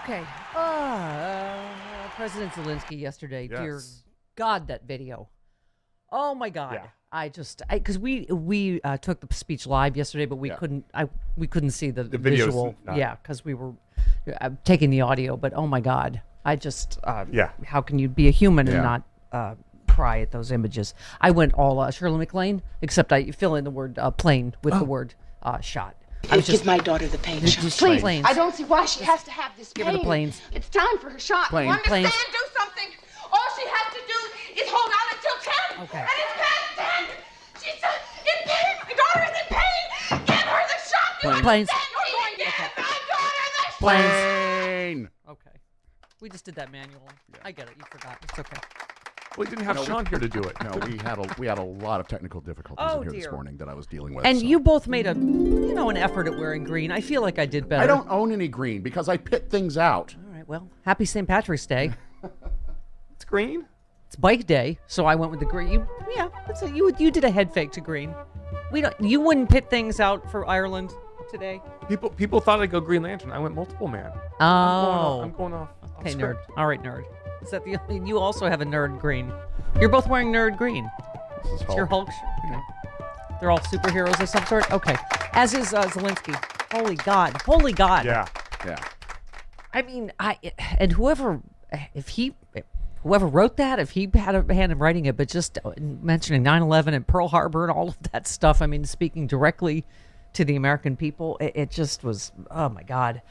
Okay. President Zelensky yesterday. Yes. Dear God, that video. Oh my God. Yeah. Because we took the speech live yesterday, but we couldn't see the visual. Not. Yeah, because we were taking the audio. But oh my God, how can you be a human and not cry at those images? I went all Shirley MacLaine, except I fill in the word plane with the word shot. Give my daughter the pain shot. Please. Planes. I don't see why she has to have this pain. Give her the planes. It's time for her shot. Plane. You understand? Planes. Do something. All she has to do is hold on until 10. Okay. And it's past 10. She's in pain. My daughter is in pain. Give her the shot. You Planes. understand? You're going to give my daughter the shot. Plane. Okay. We just did that manual. I get it. You forgot. It's okay. Well, we didn't have Sean here to do it. No, we had a lot of technical difficulties in here this morning that I was dealing with. And so. you both made an effort at wearing green. I feel like I did better. I don't own any green because I pit things out. All right. Well, happy St. Patrick's Day. It's green. It's Bike Day, so I went with the green. You did a head fake to green. You wouldn't pit things out for Ireland today. People thought I'd go Green Lantern. I went multiple man. Oh. I'm going off. Okay, nerd. All right, nerd. Is that you also have a nerd green? You're both wearing nerd green. This is It's your Hulk shirt. Okay. They're all superheroes of some sort. Okay. As is Zelensky. Holy God. Holy God. Yeah. I mean, and whoever wrote that, if he had a hand in writing it, but just mentioning 9/11 and Pearl Harbor and all of that stuff, I mean, speaking directly to the American people, it just was, oh my God.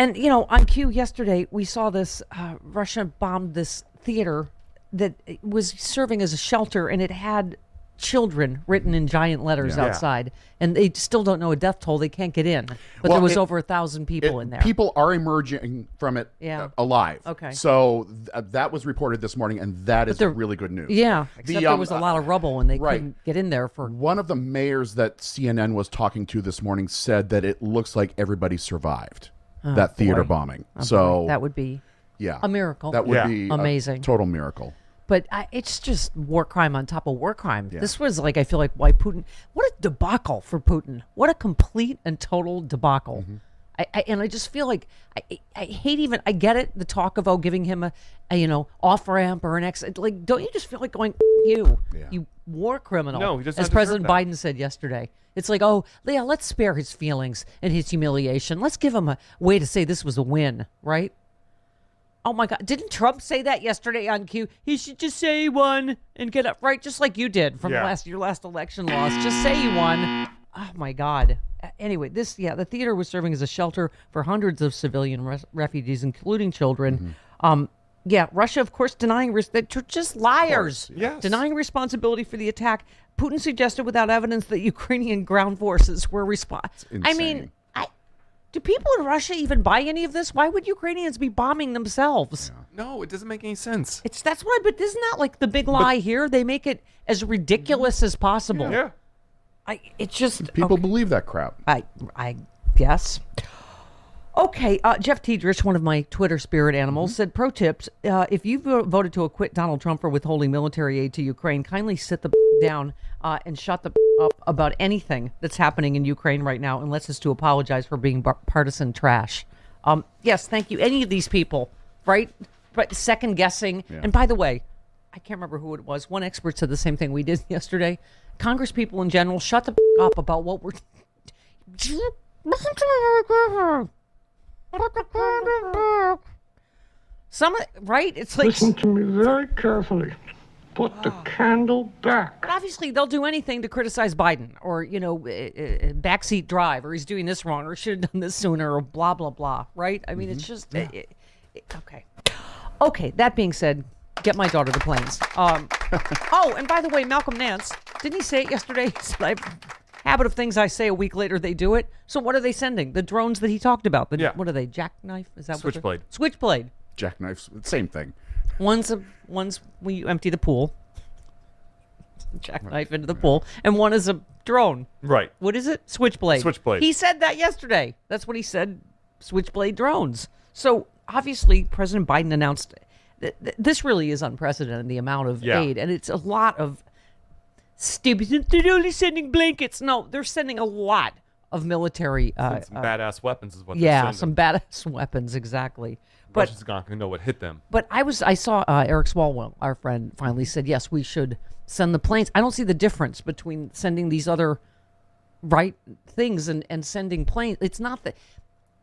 And, on cue yesterday, we saw this, Russia bombed this theater that was serving as a shelter, and it had children written in giant letters outside. And they still don't know a death toll. They can't get in. But there was over 1,000 people in there. People are emerging from it alive. Okay. So that was reported this morning, and that is really good news. Yeah, except there was a lot of rubble, and they couldn't get in there for... One of the mayors that CNN was talking to this morning said that it looks like everybody survived that theater bombing. So that would be a miracle. That would be amazing. A total miracle. But it's just war crime on top of war crime. Yeah. This was I feel like why Putin, what a debacle for Putin. What a complete and total debacle. Mm-hmm. I just feel like I hate even, I get it, the talk of, giving him a off-ramp or an exit. Like, don't you just feel like going, you war criminal? No, he doesn't. As President Biden said yesterday. It's like, let's spare his feelings and his humiliation. Let's give him a way to say this was a win, right? Oh my God! Didn't Trump say that yesterday on Q? He should just say he won and get up, right? Just like you did from your last election loss. Just say he won. Oh my God! Anyway, the theater was serving as a shelter for hundreds of civilian refugees, including children. Mm-hmm. Russia, of course, denying they're just liars. Yes. Denying responsibility for the attack. Putin suggested without evidence that Ukrainian ground forces were responsible. I mean. Do people in Russia even buy any of this? Why would Ukrainians be bombing themselves? Yeah. No, it doesn't make any sense. That's why, but isn't that like the big lie here? They make it as ridiculous as possible. Yeah. People believe that crap. I guess. Okay, Jeff Tiedrich, one of my Twitter spirit animals, said, pro tips, if you voted to acquit Donald Trump for withholding military aid to Ukraine, kindly sit the down and shut the up about anything that's happening in Ukraine right now, and let's us to apologize for being partisan trash. Yes, thank you. Any of these people, right? Second guessing. Yeah. And by the way, I can't remember who it was. One expert said the same thing we did yesterday. Congress people in general, shut the up about what we're... Listen to me. Right? It's like... Listen to me very carefully. Put the candle back. But obviously, they'll do anything to criticize Biden or, backseat drive, or he's doing this wrong, or should have done this sooner, or blah, blah, blah, right? I mean, it's just... okay. Okay, that being said, get my daughter the planes. And by the way, Malcolm Nance, didn't he say it yesterday? He said, I have a habit of things I say a week later, they do it. So what are they sending? The drones that he talked about. What are they, jackknife? Is that Switchblade. Switchblade. Jackknife, same thing. One's when you empty the pool, jackknife into the pool, and one is a drone. Right. What is it? Switchblade. Switchblade. He said that yesterday. That's what he said. Switchblade drones. So obviously, President Biden announced this really is unprecedented, the amount of aid, and it's a lot of stupid. They're only sending blankets. No, they're sending a lot of military. Some badass weapons is what Yeah, they're some sending. badass weapons, exactly. But Russia's not going to know what hit them. But I saw Eric Swalwell, our friend, finally said, yes, we should send the planes. I don't see the difference between sending these other things and sending planes. It's not that.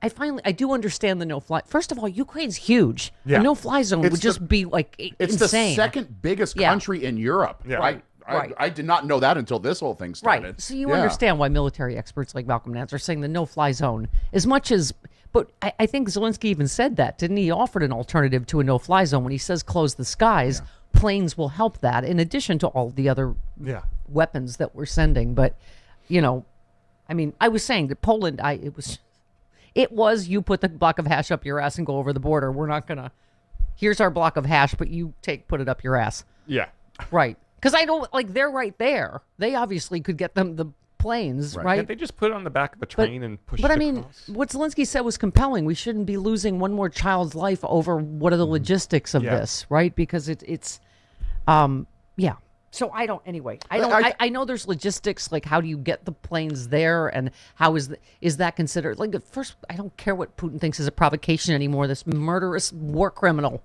I do understand the no-fly. First of all, Ukraine's huge. Yeah. The no-fly zone would just be like It's insane. the second biggest country in Europe. Yeah. Right. I did not know that until this whole thing started. Right. So you understand why military experts like Malcolm Nance are saying the no-fly zone as much as. But I think Zelensky even said that, didn't he? He offered an alternative to a no-fly zone when he says close the skies. Yeah. Planes will help that, in addition to all the other weapons that we're sending. But I was saying that Poland. It was you put the block of hash up your ass and go over the border. We're not gonna. Here's our block of hash, but you put it up your ass. Yeah. Right. Because I don't they're right there. They obviously could get them the planes, right? Can't they just put it on the back of a train and push it But I across? mean, what Zelensky said was compelling. We shouldn't be losing one more child's life over what are the logistics of this, right? Because it's So I don't. Anyway, I don't. I know there's logistics. Like, how do you get the planes there, and how is that considered? Like, at first, I don't care what Putin thinks is a provocation anymore. This murderous war criminal.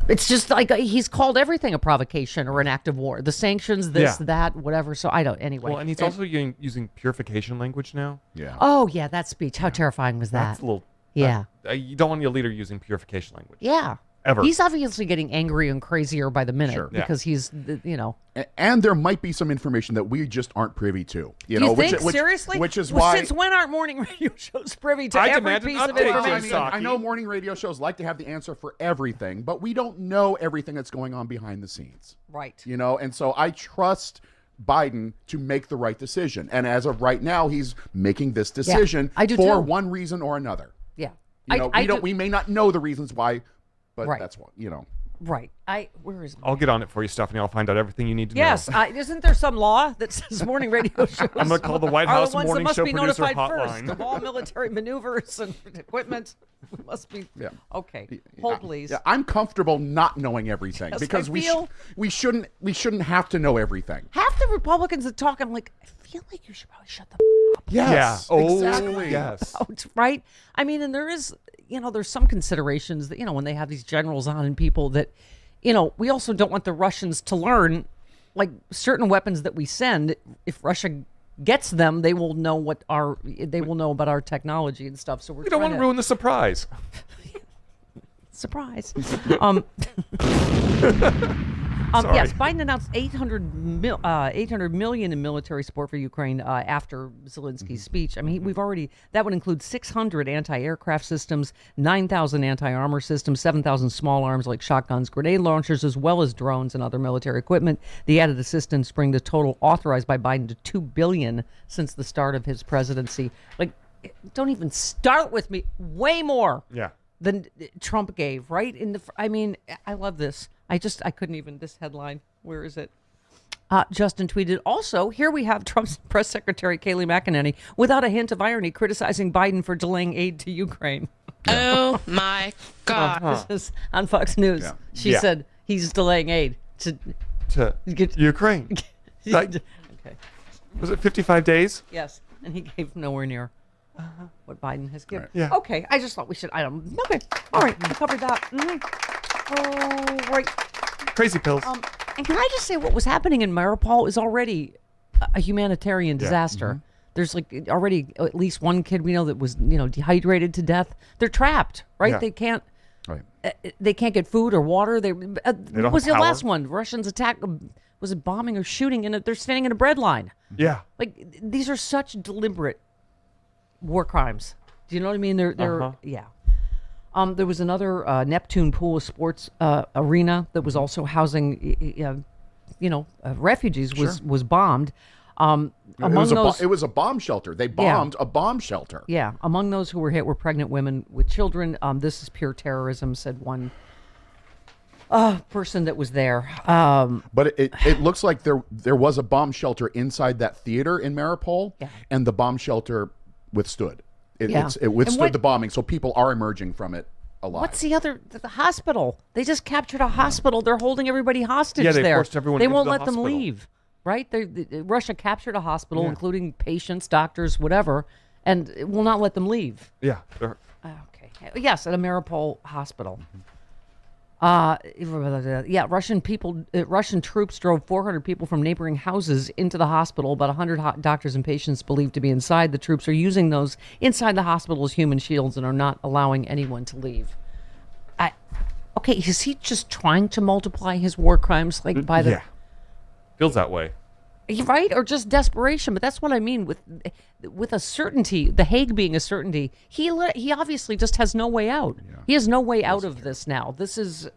It's just like he's called everything a provocation or an act of war. The sanctions, that, whatever. So I don't. Anyway. Well, and he's also using purification language now. Yeah. Oh yeah, that speech. How terrifying was that? That's a little. Yeah. You don't want your leader using purification language. Yeah. Ever. He's obviously getting angry and crazier by the minute because he's, And there might be some information that we just aren't privy to. You think? Seriously? Which is well, why. Since when aren't morning radio shows privy to I every demand an piece of update, information? I know morning radio shows like to have the answer for everything, but we don't know everything that's going on behind the scenes. Right. And so I trust Biden to make the right decision. And as of right now, he's making this decision I do for too. one reason or another. Yeah. We may not know the reasons why, but that's what, Right. Where is I'll get on it for you, Stephanie. I'll find out everything you need to know. Yes. Isn't there some law that says morning radio shows I'm going to call the White House are the ones morning that must show be producer notified hotline. first of all military maneuvers and equipment? We must be. Yeah. Okay. Hold, please. Yeah, I'm comfortable not knowing everything Yes, because I we shouldn't have to know everything. Half the Republicans that talk, I'm like, I feel like you should probably shut the up. Yes. Yeah. Oh, exactly. yes. Right? I mean, and there is, there's some considerations that, when they have these generals on and people that, we also don't want the Russians to learn, like, certain weapons that we send. If Russia gets them, they will know about our technology and stuff. So we don't want to ruin the surprise. Surprise. Sorry. Yes, Biden announced $800 million in military support for Ukraine after Zelensky's speech. I mean, that would include 600 anti-aircraft systems, 9,000 anti-armor systems, 7,000 small arms like shotguns, grenade launchers, as well as drones and other military equipment. The added assistance bring the total authorized by Biden to $2 billion since the start of his presidency. Like, don't even start with me. Way more. Yeah. Than Trump gave, right? I love this. I couldn't even, this headline, where is it? Justin tweeted, also, here we have Trump's press secretary, Kayleigh McEnany, without a hint of irony, criticizing Biden for delaying aid to Ukraine. Oh, my God. This is on Fox News. Yeah. She said he's delaying aid to Ukraine. Okay. Was it 55 days? Yes, and he gave nowhere near what Biden has given. Right. Yeah. Okay, I just thought we should. Okay, all right, we covered that. Oh, right. Crazy pills. And can I just say what was happening in Mariupol is already a humanitarian disaster. Mm-hmm. There's like already at least one kid we know that was dehydrated to death. They're trapped, right? Yeah. They can't. Right. They can't get food or water. don't was have the last power. one? Russians attack. Was it bombing or shooting? And they're standing in a bread line. Yeah. Like, these are such deliberate war crimes. Do you know what I mean? They're yeah. There was another Neptune Pool Sports arena that was also housing, refugees. Was bombed. It was a bomb shelter. They bombed a bomb shelter. Yeah. Among those who were hit were pregnant women with children. This is pure terrorism, said one person that was there. But it looks like there was a bomb shelter inside that theater in Mariupol, and the bomb shelter withstood. It withstood the bombing, so people are emerging from it alive. What's the hospital? They just captured a hospital. They're holding everybody hostage Yeah, they there. forced everyone They into won't the let them hospital. leave. right? Russia captured a hospital, including patients, doctors, whatever, and will not let them leave. Yeah. Okay. Yes, at a Mariupol hospital. Russian troops drove 400 people from neighboring houses into the hospital. About 100 doctors and patients believed to be inside. The troops are using those inside the hospital as human shields and are not allowing anyone to leave. Okay, is he just trying to multiply his war crimes by the... Yeah. Feels that way. Right? Or just desperation. But that's what I mean with a certainty, The Hague being a certainty. He obviously just has no way out. Yeah. He has no way out of this now. This is...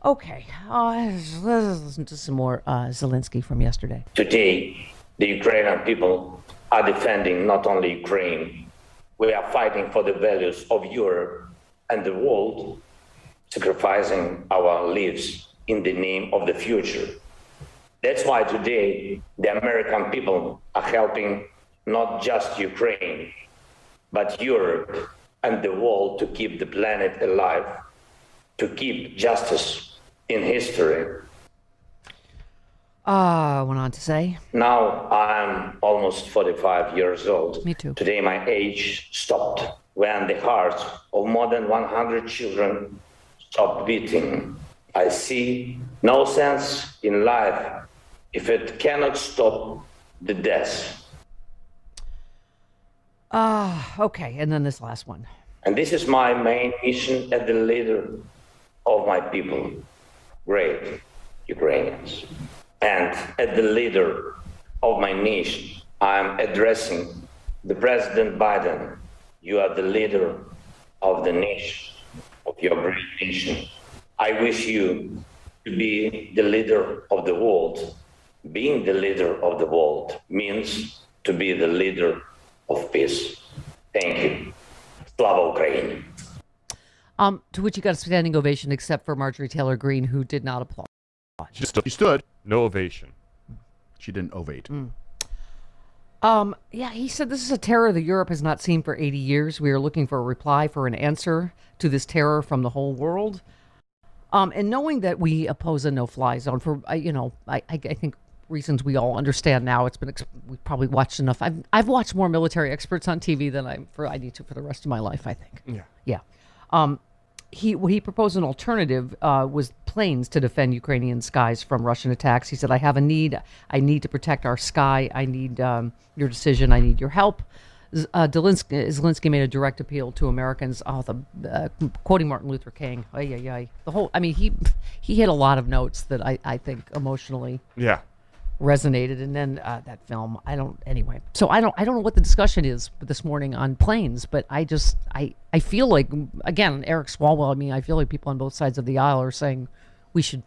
okay. Let's listen to some more Zelensky from yesterday. Today, the Ukrainian people are defending not only Ukraine. We are fighting for the values of Europe and the world, sacrificing our lives in the name of the future. That's why today the American people are helping not just Ukraine, but Europe and the world to keep the planet alive, to keep justice in history. Went on to say. Now I'm almost 45 years old. Me too. Today my age stopped when the hearts of more than 100 children stopped beating. I see no sense in life if it cannot stop the death. Okay, and then this last one. And this is my main mission as the leader of my people, great Ukrainians. And as the leader of my nation, I'm addressing the President Biden. You are the leader of the nation, of your great nation. I wish you to be the leader of the world. Being the leader of the world means to be the leader of peace. Thank you. Slava Ukraini. To which you got a standing ovation, except for Marjorie Taylor Greene, who did not applaud. She stood. No ovation. She didn't ovate. Yeah, he said this is a terror that Europe has not seen for 80 years. We are looking for a reply, for an answer to this terror from the whole world. And knowing that we oppose a no-fly zone for, I think reasons we all understand now. It's been we've probably watched enough. I've watched more military experts on TV than I need to for the rest of my life, I think. Yeah. He proposed an alternative, was planes to defend Ukrainian skies from Russian attacks. He said, I have a need. I need to protect our sky. I need your decision. I need your help. Zelensky made a direct appeal to Americans. Quoting Martin Luther King. The whole. I mean, he hit a lot of notes that I think emotionally. Yeah. Resonated. And then that film. Anyway. So I don't know what the discussion is this morning on planes, but I feel like, again, Eric Swalwell. I mean, I feel like people on both sides of the aisle are saying we should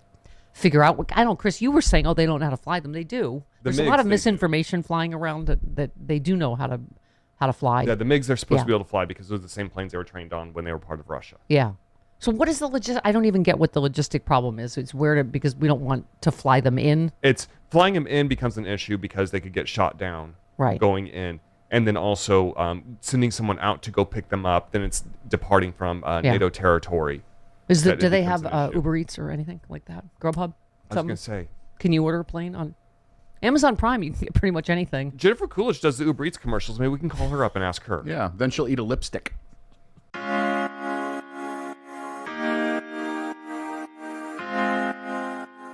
figure out. Chris, you were saying, they don't know how to fly them. They do. There's a lot of misinformation flying around that they do know how to fly. Yeah, the MiGs are supposed to be able to fly because those are the same planes they were trained on when they were part of Russia. Yeah. So what is the I don't even get what the logistic problem is. It's because we don't want to fly them in. It's flying them in becomes an issue because they could get shot down going in. And then also sending someone out to go pick them up. Then it's departing from NATO territory. Do they have Uber Eats or anything like that? Grubhub? I was going to say. Can you order a plane on Amazon Prime? You can get pretty much anything. Jennifer Coolidge does the Uber Eats commercials. Maybe we can call her up and ask her. Yeah, then she'll eat a lipstick.